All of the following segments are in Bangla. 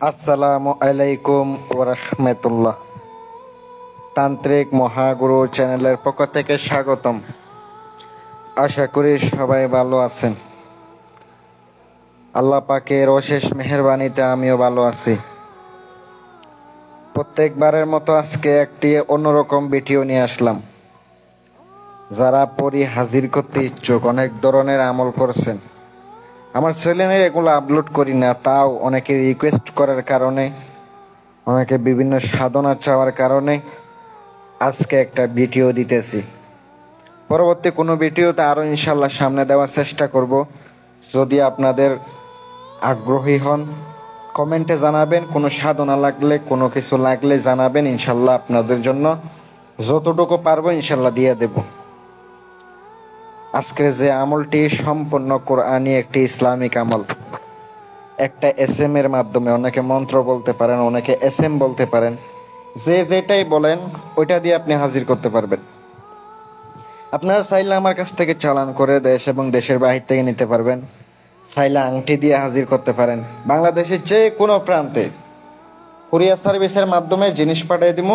আসসালামু আলাইকুম ওয়া রাহমাতুল্লাহ। তান্ত্রিক মহাগুরু চ্যানেলের পক্ষ থেকে স্বাগতম। আশা করি সবাই ভালো আছেন। আল্লাহ পাকের অশেষ মেহেরবানিতে আমিও ভালো আছি। প্রত্যেকবারের মতো আজকে একটি অন্যরকম ভিডিও নিয়ে আসলাম। যারা পড়ি হাজির করতে ইচ্ছুক, অনেক ধরনের আমল করছেন। আমার চ্যানেলে এগুলো আপলোড করি না, তাও অনেকে রিকোয়েস্ট করার কারণে, অনেকে বিভিন্ন সাধনা চাওয়ার কারণে আজকে একটা ভিডিও দিতেছি। পরবর্তী কোনো ভিডিওতে আরো ইনশাল্লাহ সামনে দেওয়ার চেষ্টা করব। যদি আপনাদের আগ্রহী হন, কমেন্টে জানাবেন। কোনো সাধনা লাগলে, কোনো কিছু লাগলে জানাবেন, ইনশাল্লাহ আপনাদের জন্য যতটুকু পারবো ইনশাল্লাহ দিয়ে দেব। আজকের যে আমলটি সম্পূর্ণ কোরআনী একটি ইসলামিক আমল। একটা এসএম এর মাধ্যমে, অনেকে মন্ত্র বলতে পারেন, অনেকে এসএম বলতে পারেন, যে যেটাই বলেন ওইটা দিয়ে আপনি হাজির করতে পারবেন। আপনারা চাইলে আমার কাছ থেকে চালান করে দেশ এবং দেশের বাহির থেকে নিতে পারবেন। চাইলে আংটি দিয়ে হাজির করতে পারেন। বাংলাদেশের যে কোনো প্রান্তে কুরিয়ার সার্ভিসের মাধ্যমে জিনিস পাঠিয়ে দিব,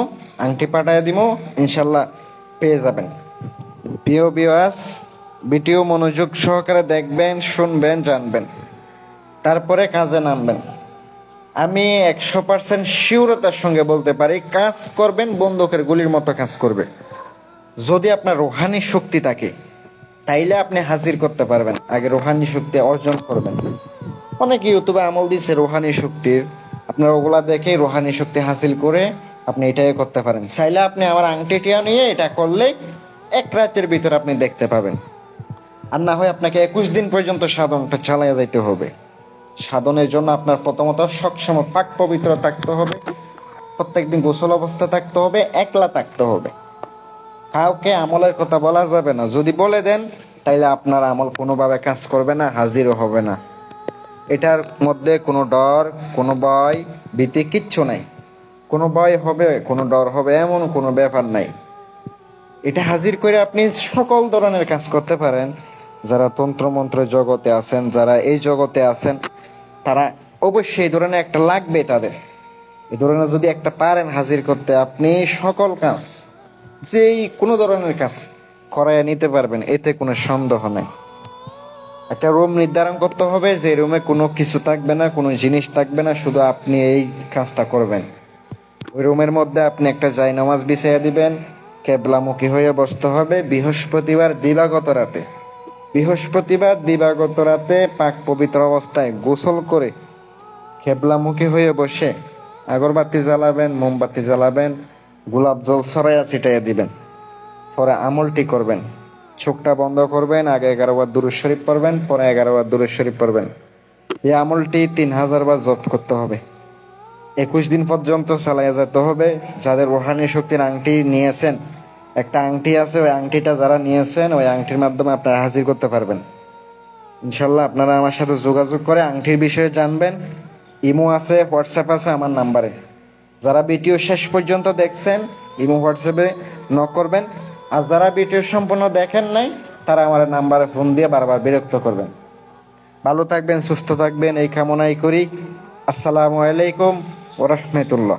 আংটি পাঠিয়ে দিব, ইনশাল্লাহ পেয়ে যাবেন। প্রিয় ভিউয়ার্স, ভিডিও মনোযোগ সহকারে দেখবেন, শুনবেন, জানবেন, তারপরে কাজে নামবেন। আমি 100% শিওরতার সঙ্গে বলতে পারি, কাজ করবেন বন্দুকের গুলির মতো কাজ করবে। যদি আপনার রুহানি শক্তি থাকে তাইলে আপনি হাজির করতে পারবেন। আগে রুহানি শক্তি অর্জন করবেন। অনেক ইউটিউবে আমল দিচ্ছে রুহানি শক্তির, আপনারা ওগুলা দেখে রুহানি শক্তি হাসিল করে আপনি এটাই করতে পারেন। চাইলে আপনি আমার আংটিটিয়া নিয়ে এটা করলে এক রাতের ভিতর আপনি দেখতে পাবেন। আর না হয় আপনাকে 21 দিন পর্যন্ত সাধনটা চালিয়ে যাইতে হবে। সাধনের জন্য আপনার প্রথমত সবসময় পাক পবিত্র থাকতে হবে, প্রত্যেকদিন গোসল অবস্থা থাকতে হবে, একলা থাকতে হবে। কাউকে আমলের কথা বলা যাবে না। যদি বলে দেন তাইলে আপনার আমল কোনোভাবে কাজ করবে না, হাজিরও হবে না। এটার মধ্যে কোনো ডর, কোনো ভয় ভীতি কিচ্ছু নাই। কোনো ভয় হবে, কোনো ডর হবে এমন কোনো ব্যাপার নাই। এটা হাজির করে আপনি সকল ধরনের কাজ করতে পারেন। যারা তন্ত্রমন্ত্র জগতে আছেন, যারা এই জগতে আছেন, তারা অবশ্যই এই ধরনের একটা লাগবে তাদের। এই ধরনের যদি একটা পারেন হাজির করতে, আপনি সকল কাজ, যেই কোনো ধরনের কাজ করায় নিতে পারবেন, এতে কোনো সন্দেহ নাই। একটা রুম নির্ধারণ করতে হবে, যে রুমে কোনো কিছু থাকবে না, কোনো জিনিস থাকবে না, শুধু আপনি এই কাজটা করবেন। ওই রুমের মধ্যে আপনি একটা জায়নামাজ বিছাইয়া দিবেন, কেবলামুখী হয়ে বসতে হবে। বৃহস্পতিবার দিবাগত রাতে পাক পবিত্র অবস্থায় গোসল করে কেবলামুখী হয়ে বসে আগরবাতি জ্বালাবেন, মোমবাতি জ্বালাবেন, গোলাপ জল ছড়াইয়া ছিটাইয়া দিবেন। পরে আমলটি করবেন। চোখটা বন্ধ করবেন, আগে 11 বার দুরূদ শরীফ পড়বেন, পরে 11 বার দুরূদ শরীফ পড়বেন। এই আমলটি 3000 বার জপ করতে হবে। 21 দিন পর্যন্ত চালাইয়া যেতে হবে। যাদের রুহানি শক্তির আংটি নিয়েছেন, একটা আংটি আছে, ওই আংটিটা যারা নিয়েছেন ওই আংটির মাধ্যমে আপনারা হাজির করতে পারবেন। ইনশাল্লাহ আপনারা আমার সাথে যোগাযোগ করে আংটির বিষয়ে জানবেন। ইমো আছে, হোয়াটসঅ্যাপ আছে আমার নাম্বারে। যারা ভিডিও শেষ পর্যন্ত দেখছেন ইমো হোয়াটসঅ্যাপে নক করবেন। আর যারা ভিডিও সম্পূর্ণ দেখেন নাই তারা আমার নাম্বারে ফোন দিয়ে বারবার বিরক্ত করবেন। ভালো থাকবেন, সুস্থ থাকবেন এই কামনাই করি। আসসালামু আলাইকুম ওয়া রাহমাতুল্লাহ।